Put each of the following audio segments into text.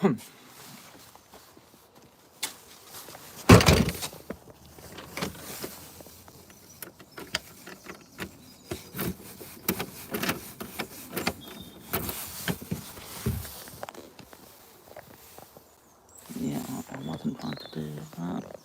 Yeah, I wasn't trying to do that.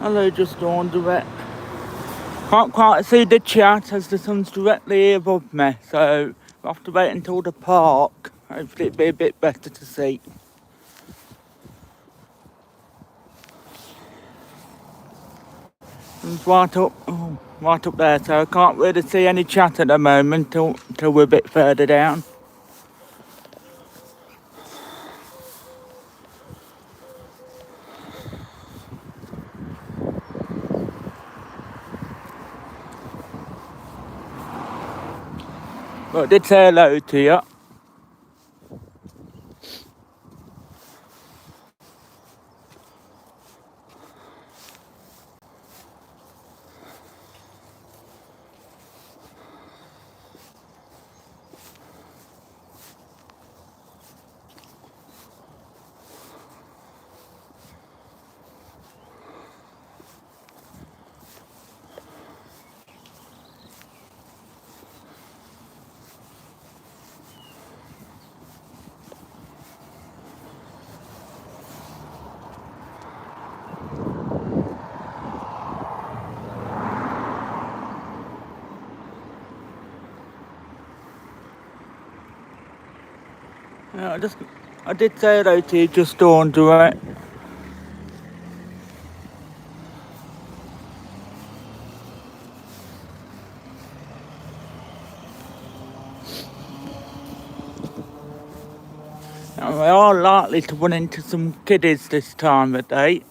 Hello, just dawned direct. Can't quite see the chat as the sun's directly above me, so I'll have to wait until the park. Hopefully it'll be a bit better to see. It's right up there, so I can't really see any chat at the moment till we're a bit further down. But I did say hello to you. Yeah, I did say hello to you, just dawned direct. And we are likely to run into some kiddies this time of day.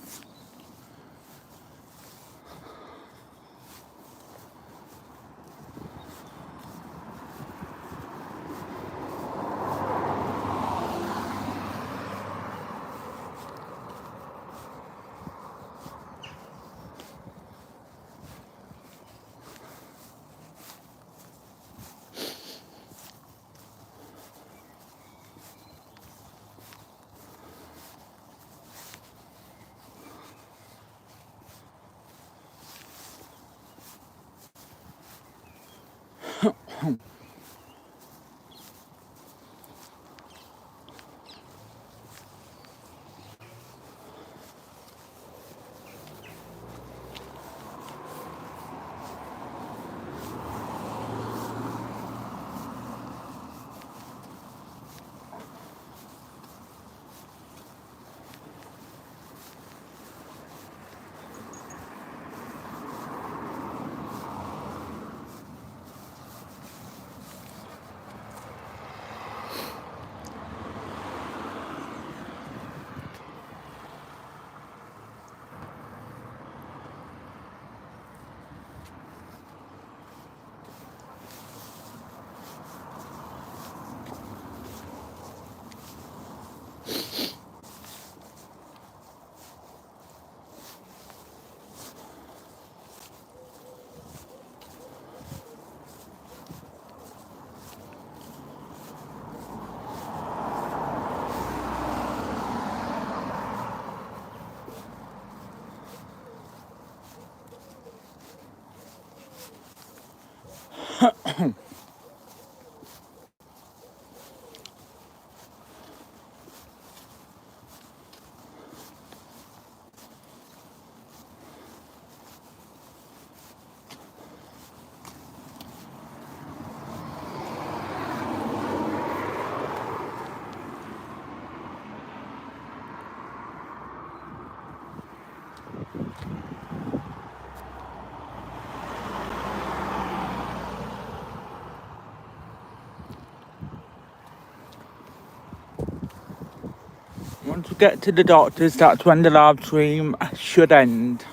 Once we get to the doctors, that's when the live stream should end.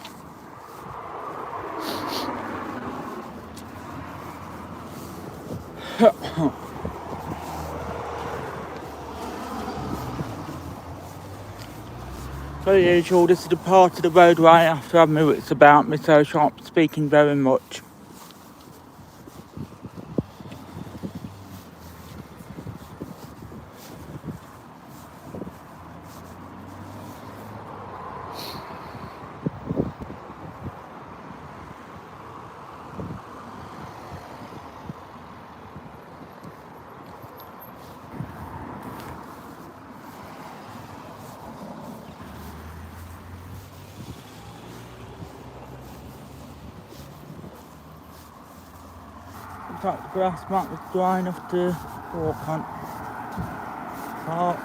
So usual, this is the part of the road where I have to have my wits about me, so I shan't be speaking very much. In fact, the grass mat was dry enough to walk on. Oh.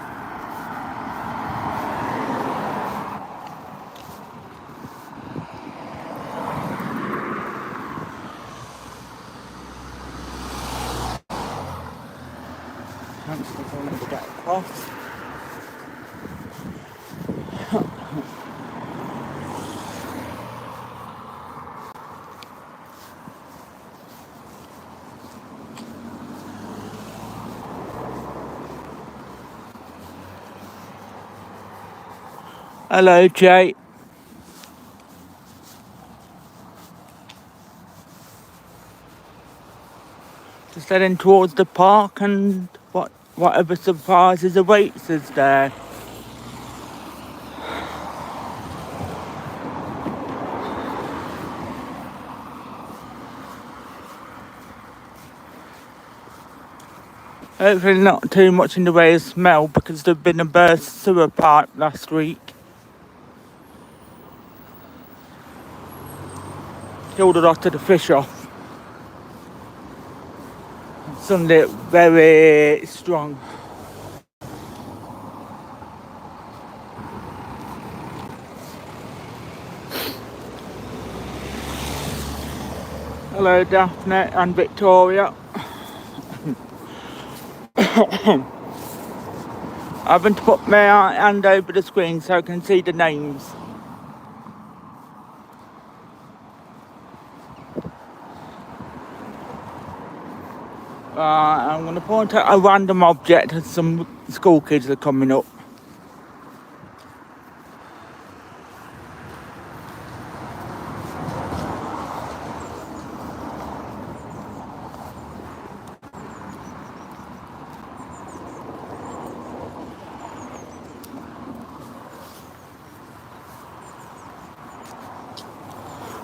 Thanks for coming to get across. Hello, Jay. Just heading towards the park and whatever surprises awaits us there. Hopefully not too much in the way of smell because there'd been a burst sewer pipe last week. Killed a lot of the fish off. Sunlit very strong. Hello Daphne and Victoria. I've been to put my hand over the screen so I can see the names. I'm going to point out a random object as some school kids are coming up.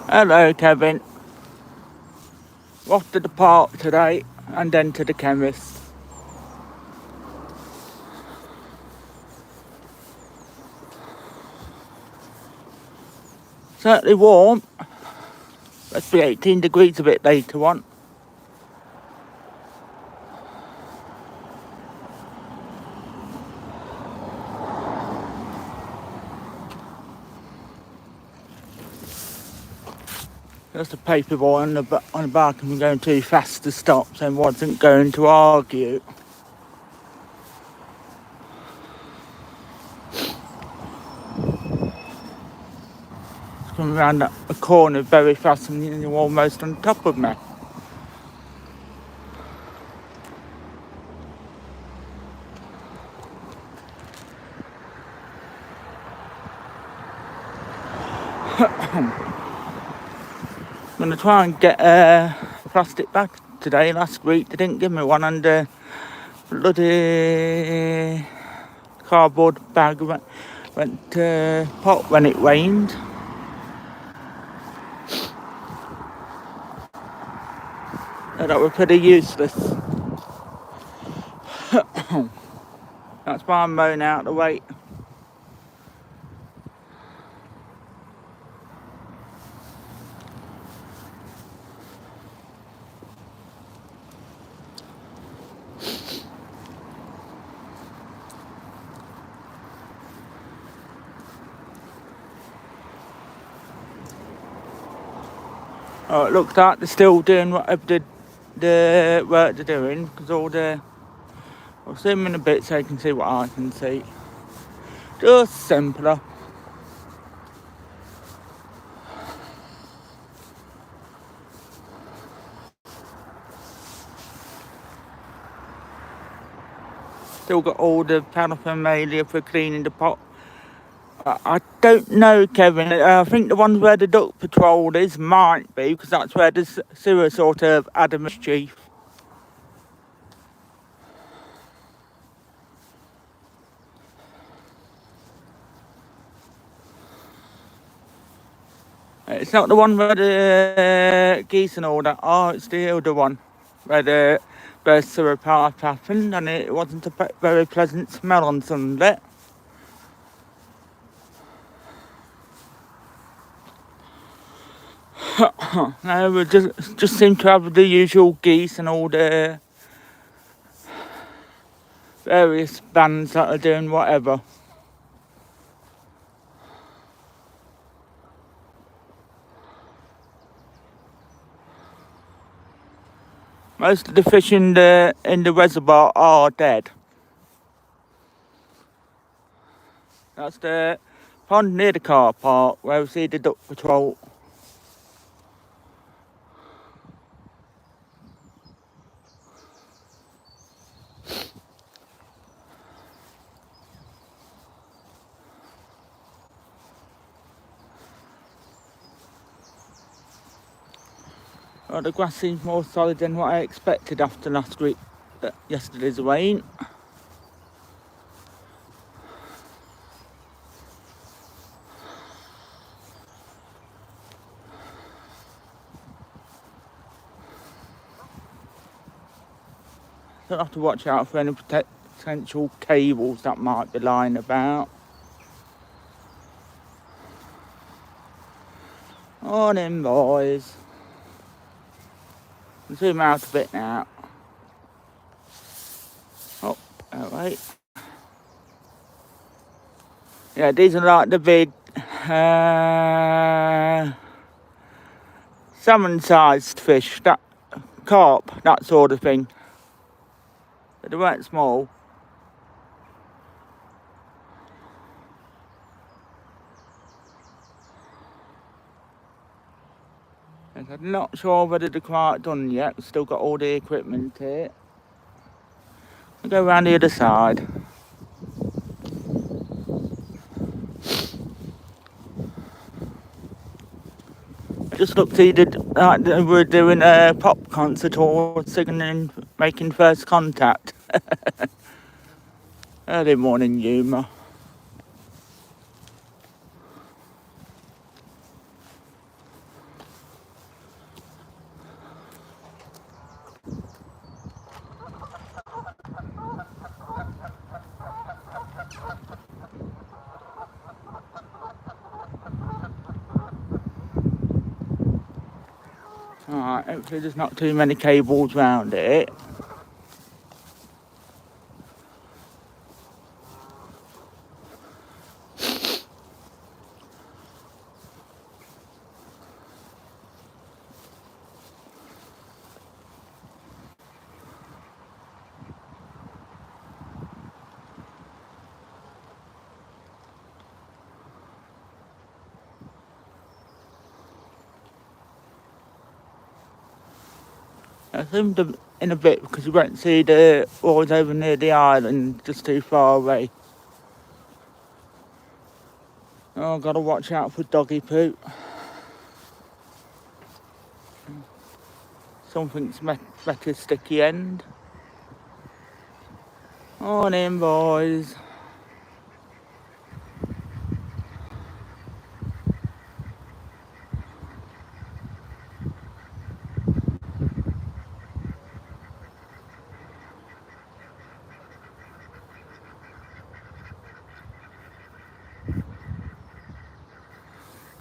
Hello, Kevin. We're off to the park today and then to the chemist. Certainly warm. Let's be 18 degrees a bit later on. There's a paper boy on the back and going too fast to stop, so wasn't going to argue. It's coming around a corner very fast and you're almost on top of me. I'm going to try and get a plastic bag today. Last week they didn't give me one, and a bloody cardboard bag went pot when it rained. So that was pretty useless. That's why I'm mowing out the way. Oh, it looks like they're still doing whatever the work they're doing, because I'll zoom in a bit so you can see what I can see. Just simpler. Still got all the paraphernalia for cleaning the pot. I don't know, Kevin. I think the ones where the duck patrol is might be, because that's where the sewer sort of had a mischief. It's not the one where the geese and all that. Oh, it's the other one where the sewer part happened, and it wasn't a very pleasant smell on Sunday. No, we just seem to have the usual geese and all the various bands that are doing whatever. Most of the fish in the reservoir are dead. That's the pond near the car park where we see the duck patrol. Well, the grass seems more solid than what I expected after yesterday's rain. Don't have to watch out for any potential cables that might be lying about. Morning, boys. I'll zoom out a bit now. Oh, alright. Yeah, these are like the big salmon-sized fish, that carp, that sort of thing. But they weren't small. I'm not sure whether they're quite done yet. We've still got all the equipment here. I'll go around the other side. I just looked see that they were doing a pop concert or singing, making first contact. Early morning humour. Alright, hopefully there's not too many cables round it. I zoomed in a bit because you won't see the walls over near the island, just too far away. Oh, gotta watch out for doggy poo. Something's met a sticky end. Morning, boys.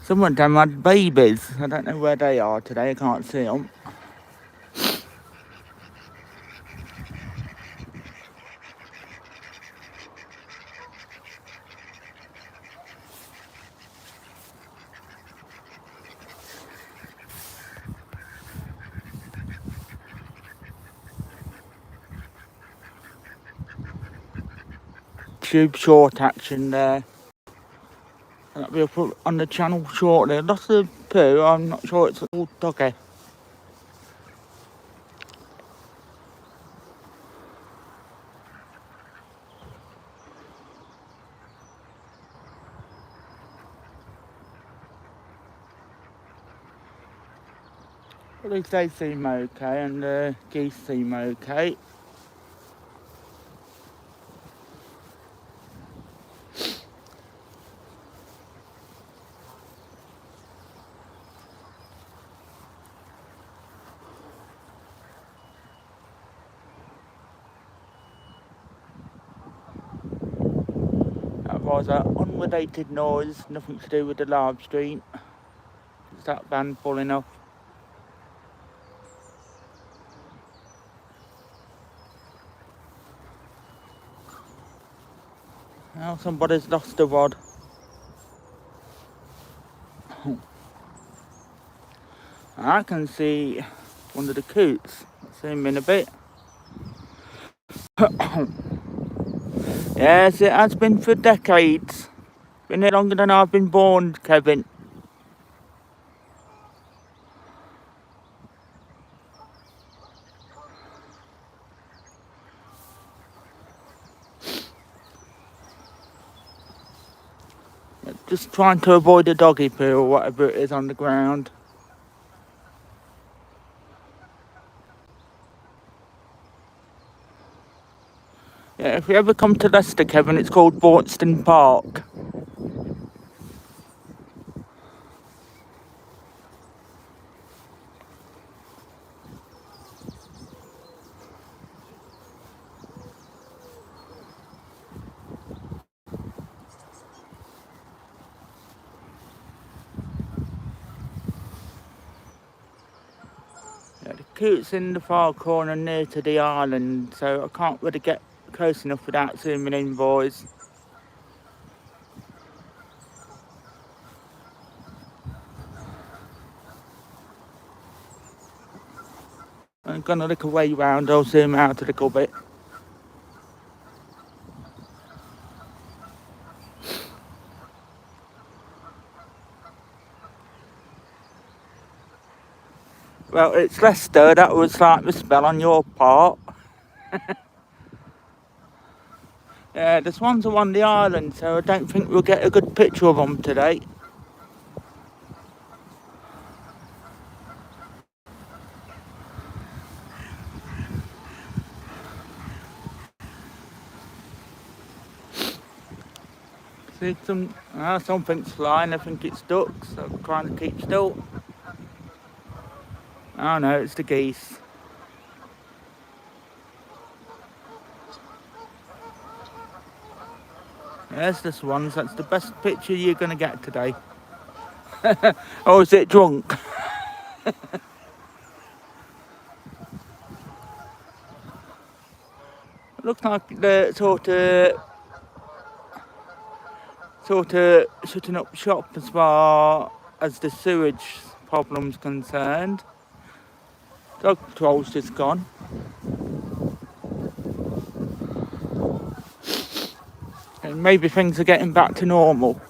Some of them had babies. I don't know where they are today. I can't see them. Tube short action there. That'll be up on the channel shortly. Lots of poo. I'm not sure it's all doggy. At least they seem okay, and the geese seem okay. That was an unrelated noise, nothing to do with the live stream. Is that van full enough? Now somebody's lost a rod. I can see one of the coots. I'll see him in a bit. Yes, it has been for decades. Been here longer than I've been born, Kevin. Just trying to avoid a doggy poo or whatever it is on the ground. Yeah, if you ever come to Leicester, Kevin, it's called Braunstone Park. Yeah, the coot's in the far corner near to the island, so I can't really get close enough without zooming in, boys. I'm gonna look away round, I'll zoom out a little bit. Well, it's Leicester. That was like the spell on your part. Yeah, the swans are on the island, so I don't think we'll get a good picture of them today. See, something's flying. I think it's ducks. So I'm trying to keep still. Oh no, it's the geese. There's the swans. That's the best picture you're going to get today. Or is it drunk? It looks like they're sort of shutting up shop as far as the sewage problem's concerned. Dog patrol's just gone. And maybe things are getting back to normal.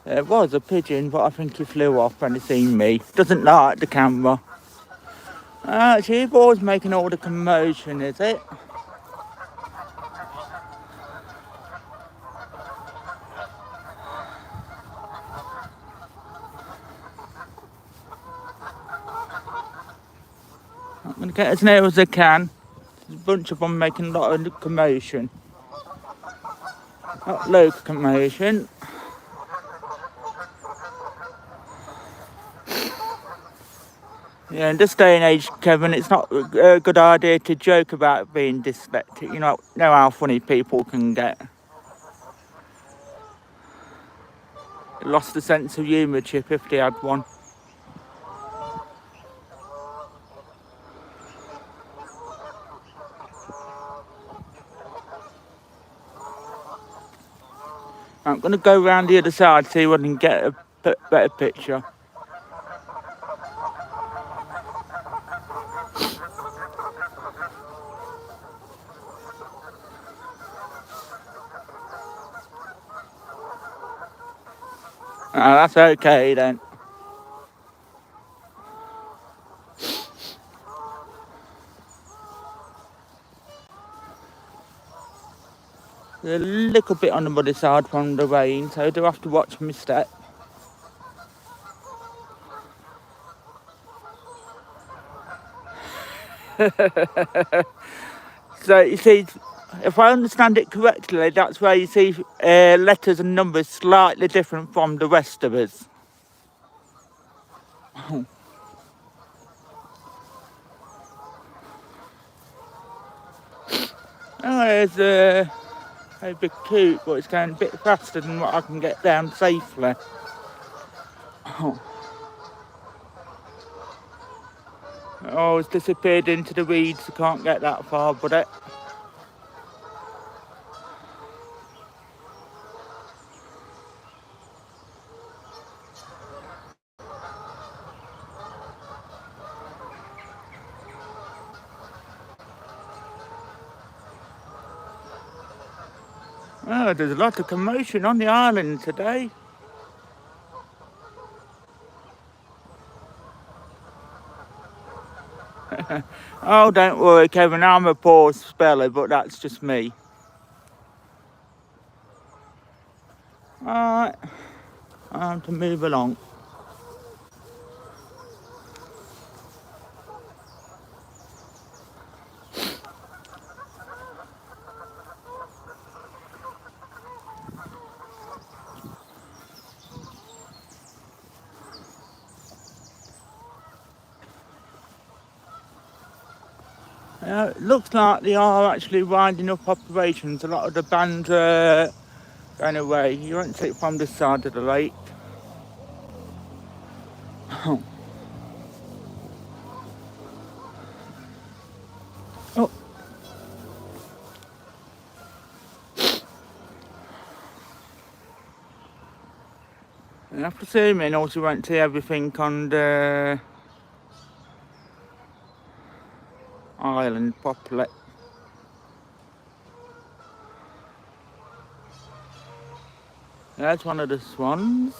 There was a pigeon, but I think he flew off when he seen me. Doesn't like the camera. She was making all the commotion, is it? I'm going to get as near as I can. There's a bunch of them making a lot of commotion. Not local commotion. Yeah, in this day and age, Kevin, it's not a good idea to joke about being dyslexic. You know how funny people can get. They lost the sense of humour, Chip, if they had one. I'm going to go round the other side, see if I can get a better picture. That's okay then. A little bit on the muddy side from the rain, so I do have to watch my step. So you see, if I understand it correctly, that's where you see letters and numbers slightly different from the rest of us. Oh, there's a big coot, but it's going a bit faster than what I can get down safely. Oh, it's disappeared into the weeds. I can't get that far, but it. Oh, there's a lot of commotion on the island today. Oh, don't worry, Kevin, I'm a poor speller, but that's just me. Alright, time to move along. It looks like they are actually winding up operations. A lot of the bands are going away. You won't see it from this side of the lake. Oh. And after zooming, also you won't see everything on the island properly. There's one of the swans.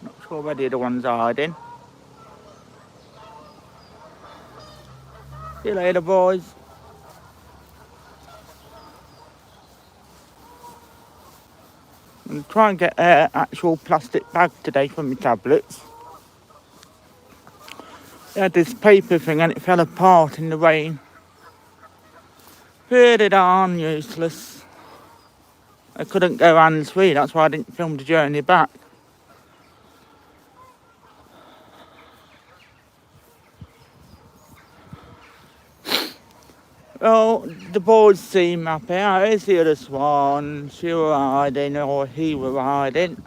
Not sure where the other one's hiding. See you later, boys. I'm trying to get an actual plastic bag today for my tablets. They had this paper thing and it fell apart in the rain. Pretty darn useless. I couldn't go hands-free, that's why I didn't film the journey back. Well, the boys seem happy. Here's the other swan. She were hiding, or he were hiding.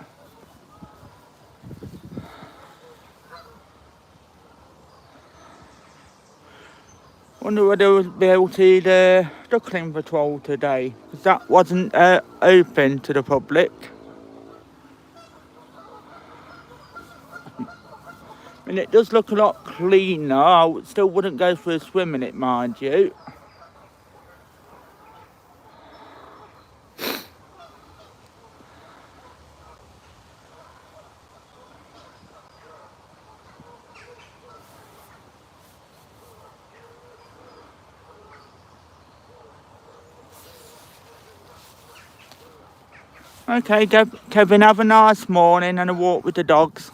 Wonder whether we'll be able to eat the duckling patrol today, because that wasn't open to the public. I mean, it does look a lot cleaner. I still wouldn't go for a swim in it, mind you. Okay, Kevin, have a nice morning and a walk with the dogs.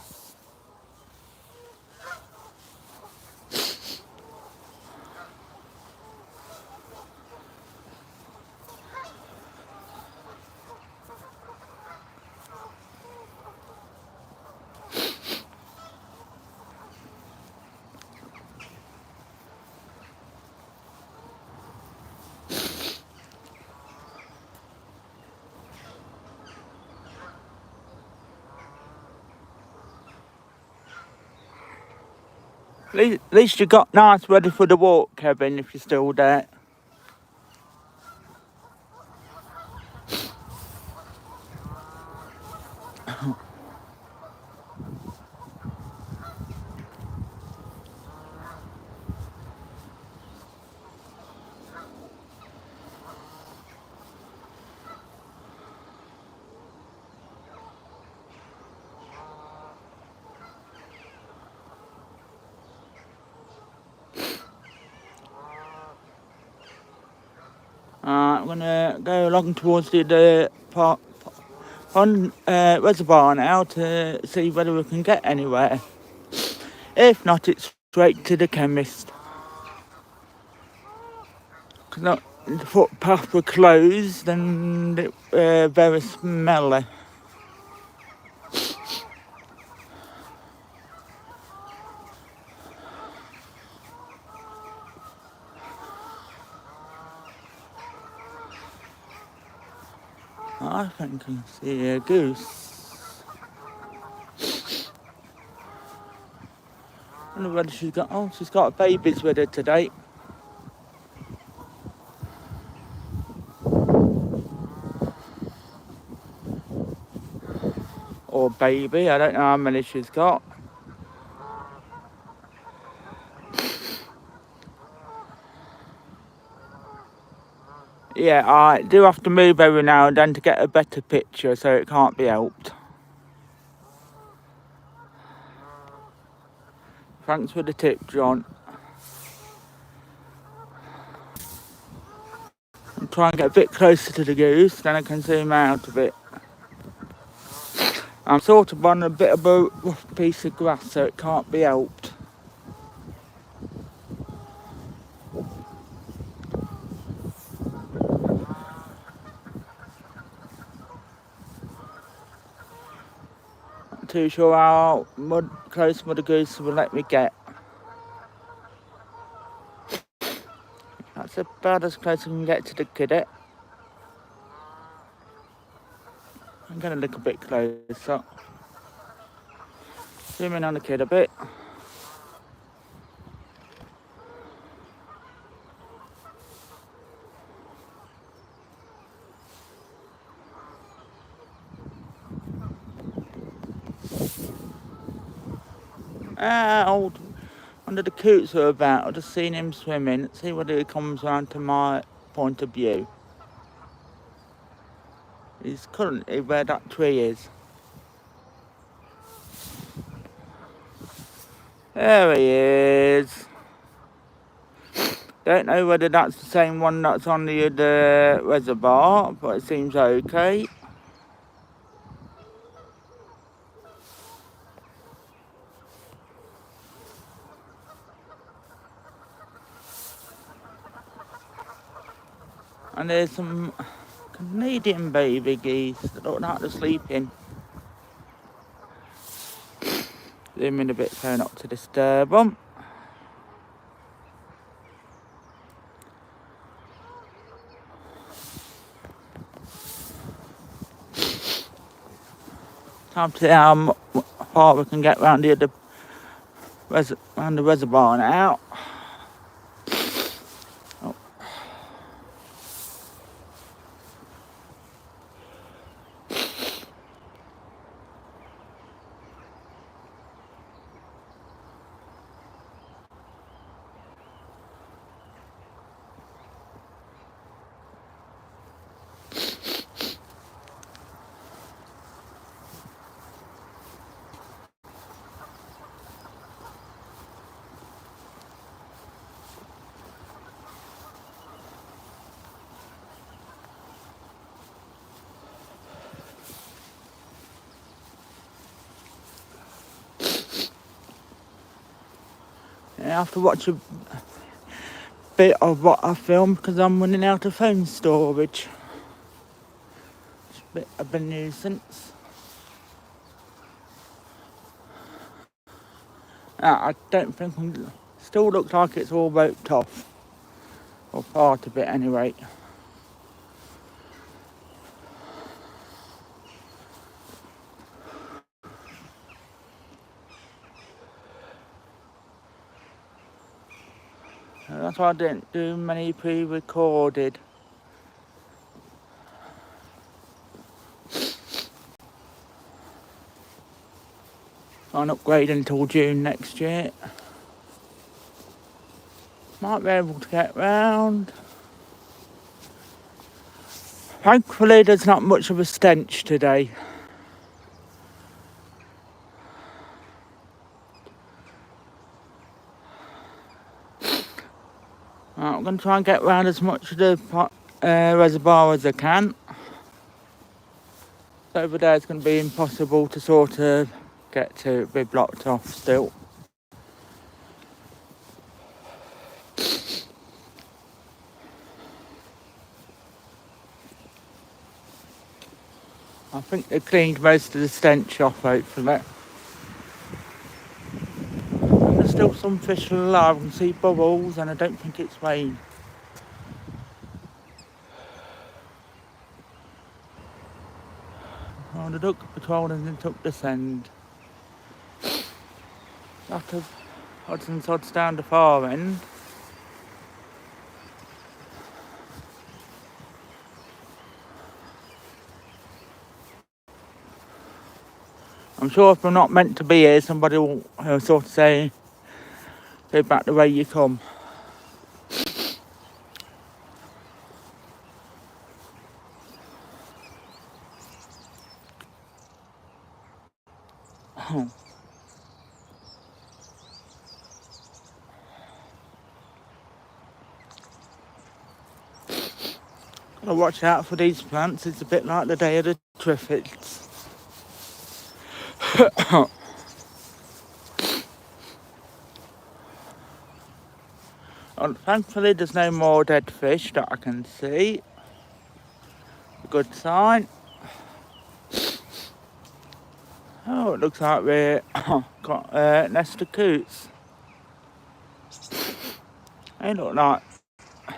At least you got nice ready for the walk, Kevin, if you're still there. I'm gonna go along towards the park on reservoir now to see whether we can get anywhere. If not, it's straight to the chemist. Because the footpath were closed and it very smelly. I think I can see a goose. I wonder whether she's got babies with her today. Or baby, I don't know how many she's got. Yeah, I do have to move every now and then to get a better picture, so it can't be helped. Thanks for the tip, John. I'm trying to get a bit closer to the goose, then I can zoom out of it. I'm sort of on a bit of a rough piece of grass, so it can't be helped. Not too sure how close Mother Goose will let me get. That's about as close as I can get to the kiddet. I'm going to look a bit closer. Zoom in on the kid a bit. Old one of the coots are about. I've just seen him swimming. See whether he comes round to my point of view. is currently where that tree is. There he is. Don't know whether that's the same one that's on the other reservoir, but it seems okay. And there's some Canadian baby geese that look like they're sleeping. Zoom in a bit so not to disturb them. Time to see how far we can get round the other round the reservoir now. Oh. I have to watch a bit of what I film because I'm running out of phone storage. It's a bit of a nuisance. I don't think still looks like it's all roped off, or part of it anyway. That's why I didn't do many pre-recorded. Can't upgrade until June next year. Might be able to get round. Thankfully there's not much of a stench today. I'm going to try and get round as much of the reservoir as I can. Over there it's going to be impossible to sort of get to, be blocked off still. I think they cleaned most of the stench off, hopefully. And there's still some fish alive. I can see bubbles and I don't think it's rain. Oh, the duck patrol and took this end. Lot of odds and sods down the far end. I'm sure if I'm not meant to be here, somebody will sort of say, go back the way you come. Oh. Gotta watch out for these plants, it's a bit like the day of the Triffids. Well, thankfully there's no more dead fish that I can see. A good sign. Oh, it looks like we've got a nest of coots. They look like, I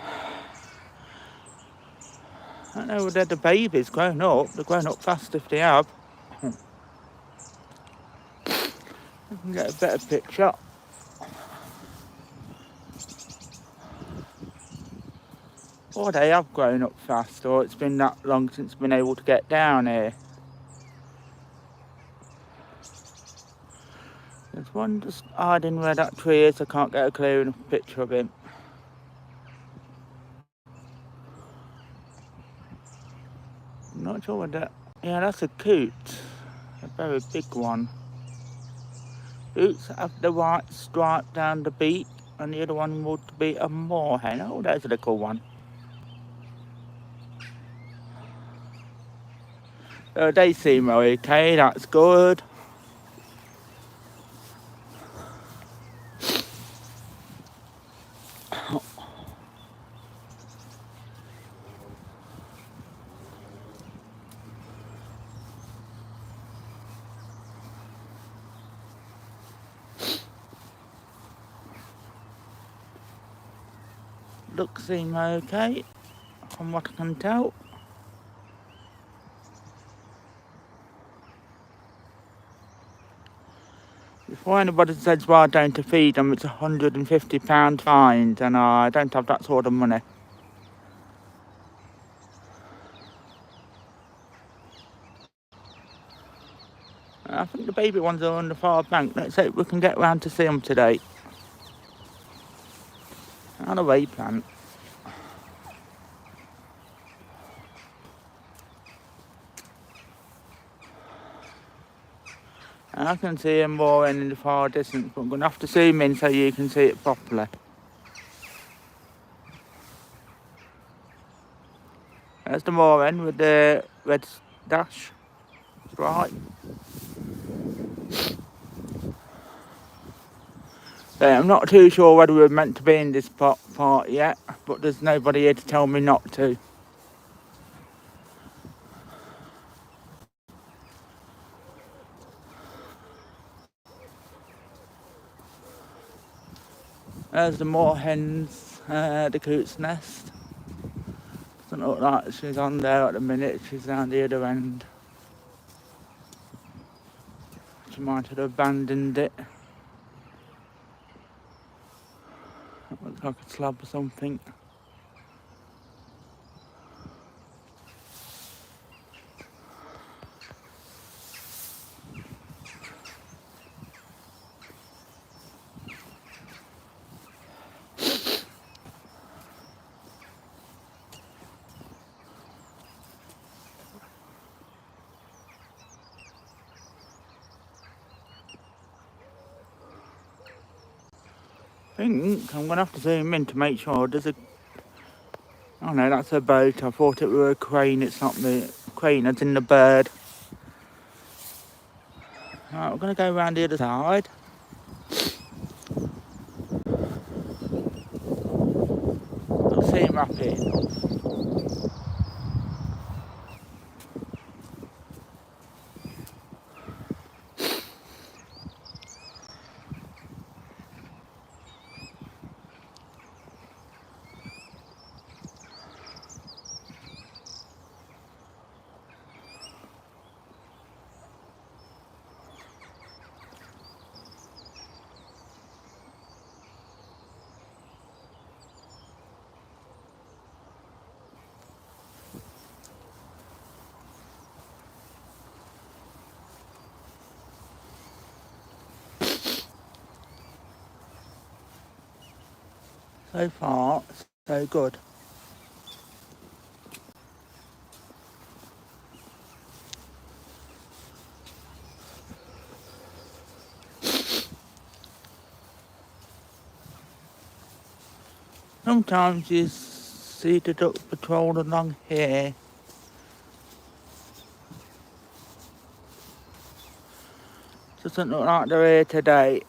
don't know whether the babies grown up. They're grown up fast if they have. I can get a better picture. Or they have grown up fast, or it's been that long since I've been able to get down here. There's one just hiding where that tree is. I can't get a clear enough picture of him. not sure what that... Yeah, that's a coot. A very big one. Coots have the white stripe down the beak, and the other one would be a moorhen. Oh, there's a little one. They seem okay, that's good. Looks seem okay, from what I can tell. Before anybody says why I don't feed them, it's £150 fine, and I don't have that sort of money. I think the baby ones are on the far bank. Let's hope we can get round to see them today. On a way plant. I can see them more in the far distance, but I'm going to have to zoom in so you can see it properly. There's the moor end with the red dash stripe. So I'm not too sure whether we're meant to be in this part yet, but there's nobody here to tell me not to. There's the moorhen's, the coot's nest. Doesn't look like she's on there at the minute, she's down the other end. She might have abandoned it. That looks like a slab or something. I think I'm going to have to zoom in to make sure there's a... Oh no, that's a boat. I thought it were a crane. It's not the crane, it's in the bird. Right, we're going to go around the other side. I'll see him up here. So far, so good. Sometimes you see the duck patrol along here. Doesn't look like they're here today.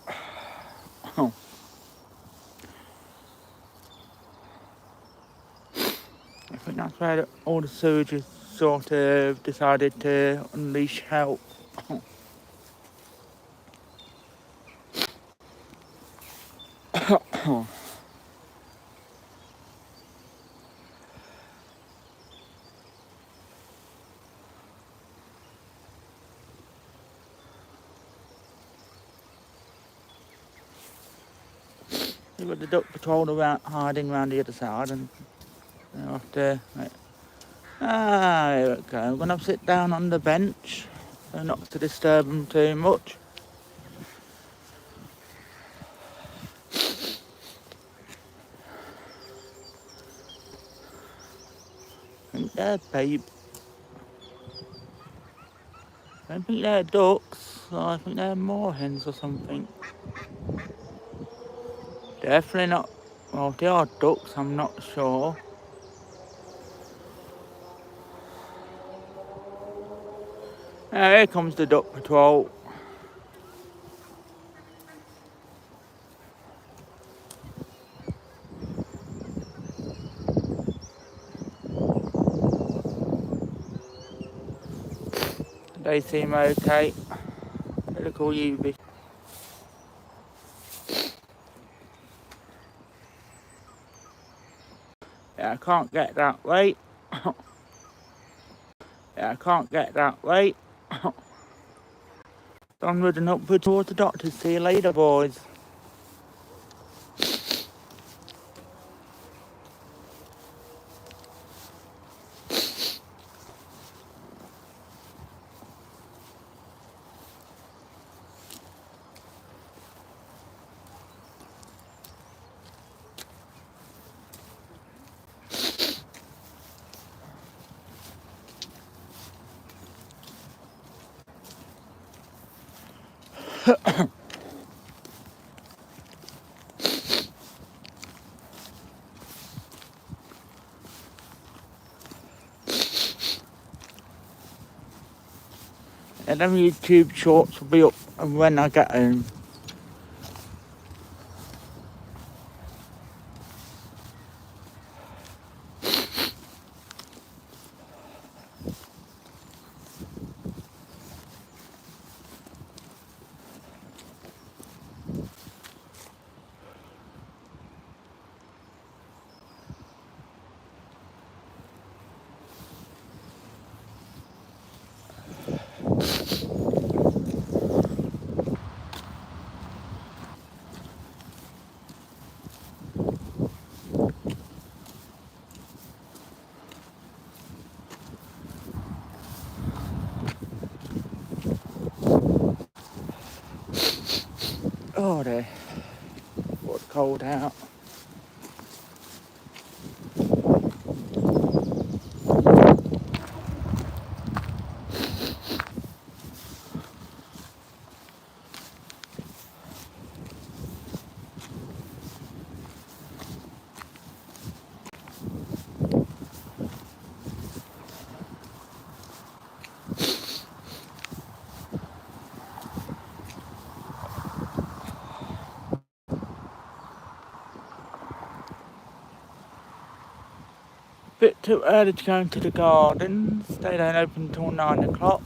Oh. I think that's where all the sewage has sort of decided to unleash help. You've got the duck patrol around, hiding around the other side, and they'll have to... Right. Here we go. I'm going to sit down on the bench, so not to disturb them too much. I think they're babe. don't think they're ducks. I think they're moorhens or something. Definitely not. Well, they are ducks, I'm not sure. Here comes the duck patrol. They seem okay. Look all you. Yeah, I can't get that way. Yeah, I can't get that way. Onward and upward towards the doctors. See you later, boys. And them YouTube shorts will be up when I get home. Oh, dear. It's cold out. Bit too early to go into the gardens. They don't open until 9 o'clock.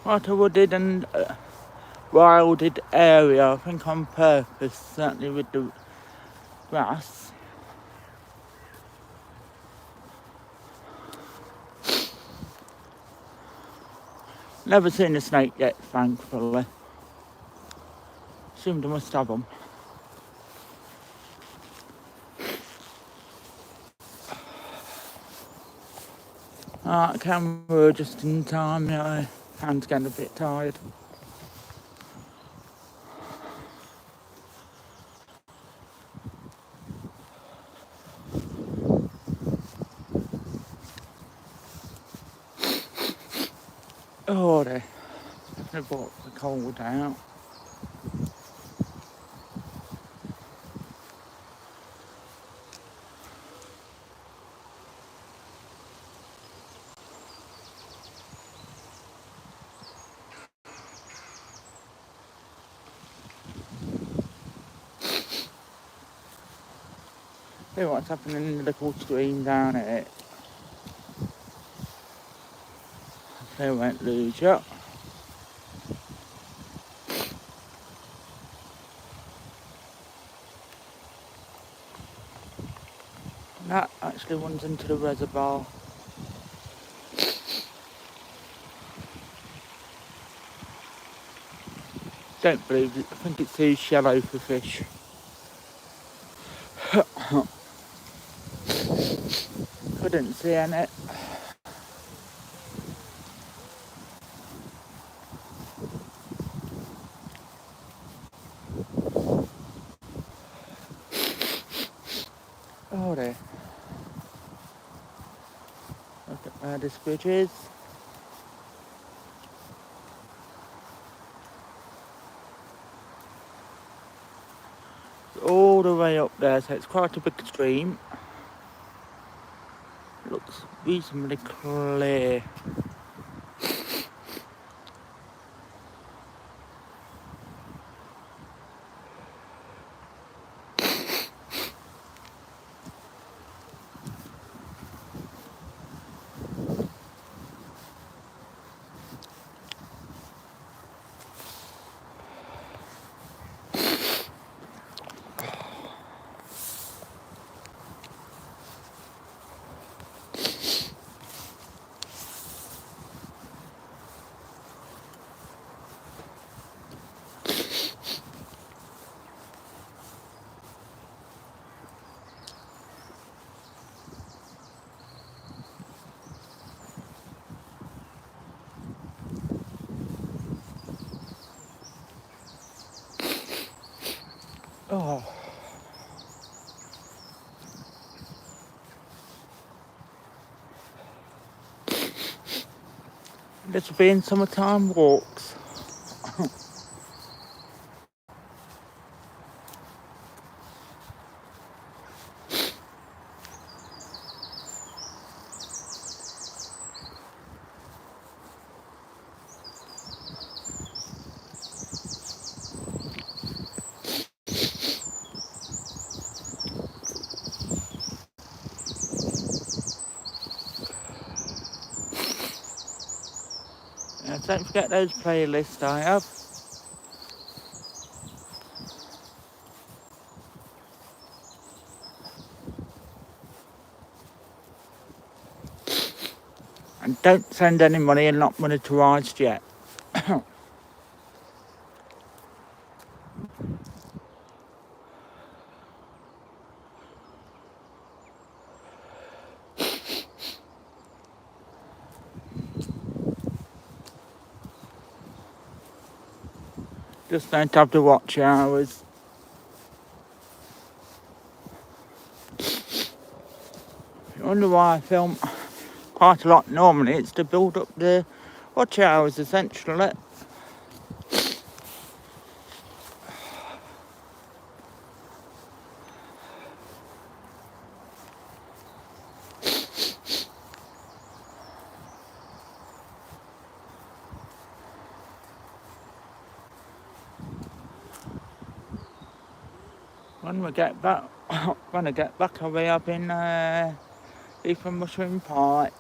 Quite a wooded and wilded area, I think on purpose, certainly with the grass. Never seen a snake yet, thankfully. Assumed I must have them. Camera just in time, you know, hands getting a bit tired. Oh dear. Definitely brought the cold out. See what's happening in the little stream down here. They won't lose you. And that actually runs into the reservoir. Don't believe it. I think it's too shallow for fish. Couldn't see any. Oh there. Look at where this bridge is. It's all the way up there, so it's quite a big stream. It looks reasonably clear. Oh. This will be in summertime walks. Don't forget those playlists I have. And don't send any money and not money to rides yet. Just don't have to watch hours. You wonder why I film quite a lot normally. It's to build up the watch hours essentially. When I get back, I'll be up in from Braunstone Park.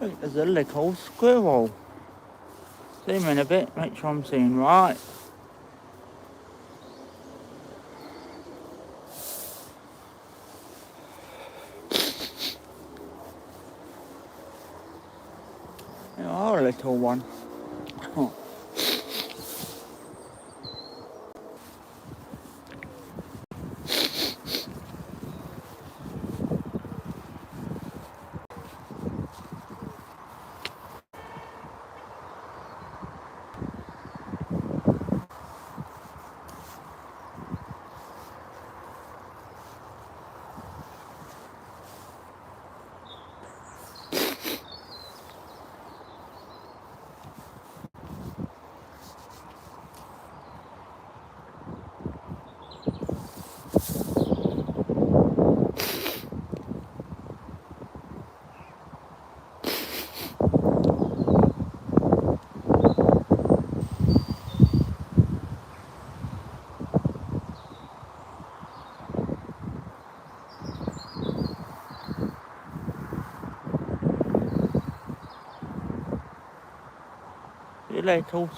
Look, there's a little squirrel. Zoom in a bit, make sure I'm seeing right. You are a little one. little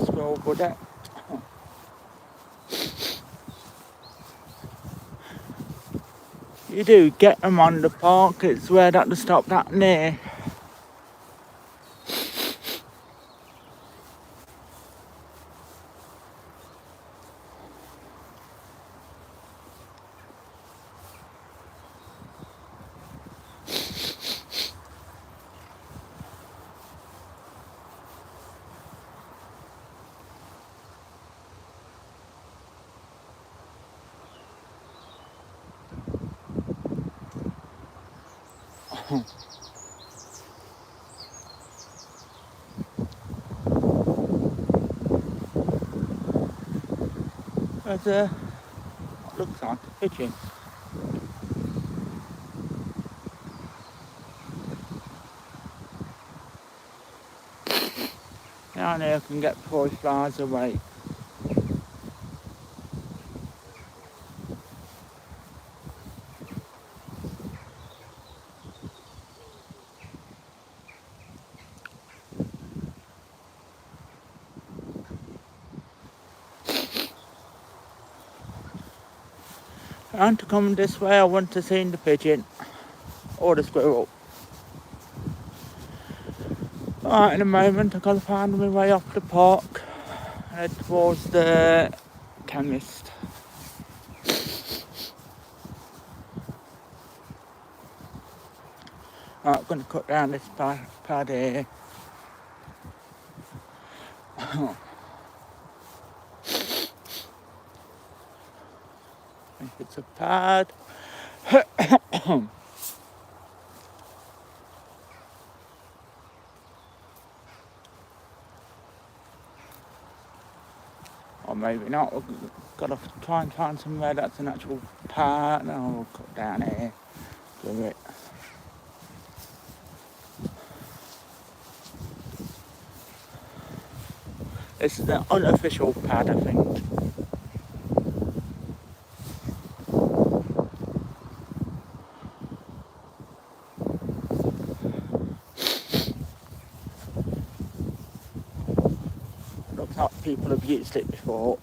squirrel buddy. You do get them on the park, it's where that to stop that near. There's what looks like a pigeon. Down here I can get boy flies away. And to come this way I want to see the pigeon or the squirrel. Right, in a moment I've got to find my way off the park and head towards the chemist. Right, I'm going to cut down this pad here. If it's a pad. Or maybe not. We've got to try and find somewhere that's an actual pad. No, we'll cut down here. Do it. This is the unofficial pad, I think. Looks like people have used it before.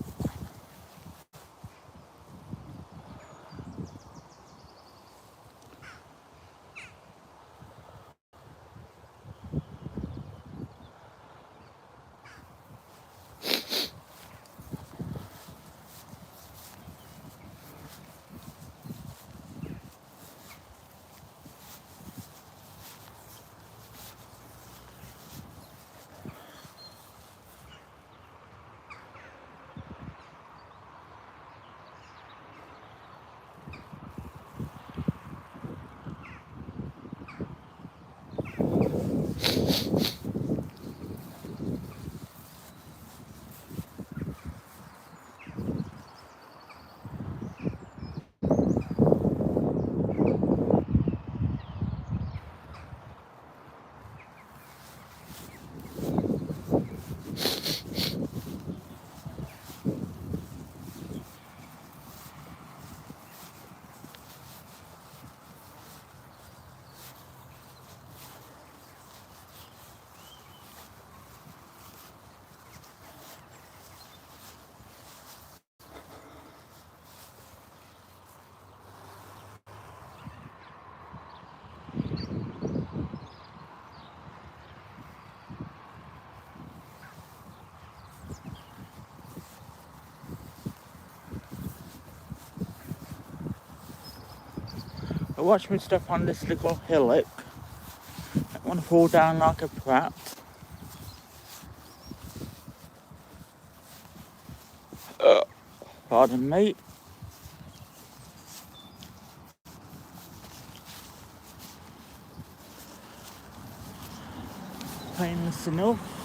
I watch me stuff on this little hillock. I don't want to fall down like a prat. Pardon me. Painless enough.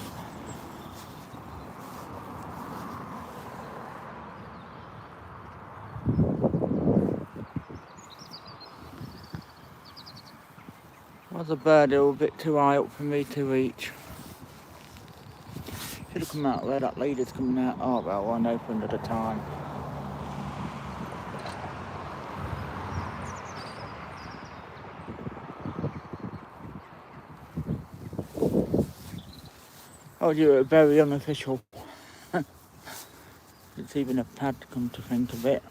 Was a bird a bit too high up for me to reach. Should have come out where that lady's coming out. Oh well, one opened at a time. Oh, you were very unofficial. It's even a pad, come to think of it.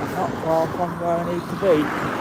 I'm not far from where I need to be.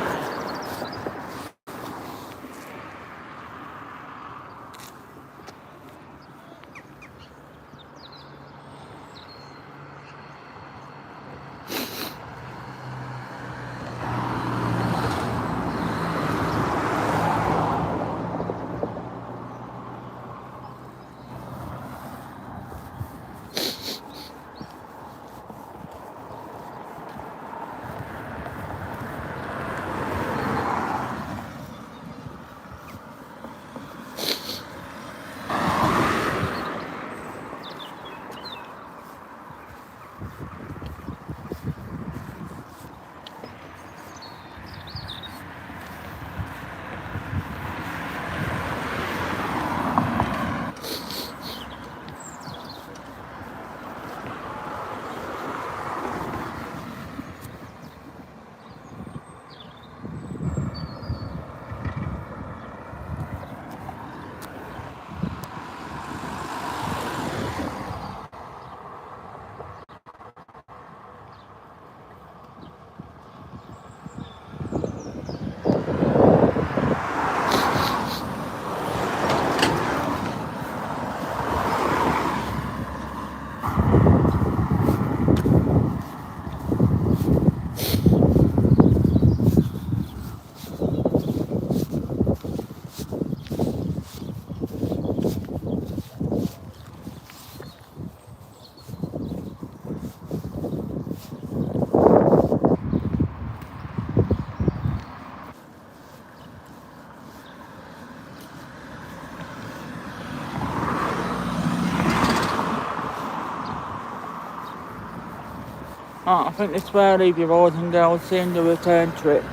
I think this is where I leave you boys and girls, seeing the return trip.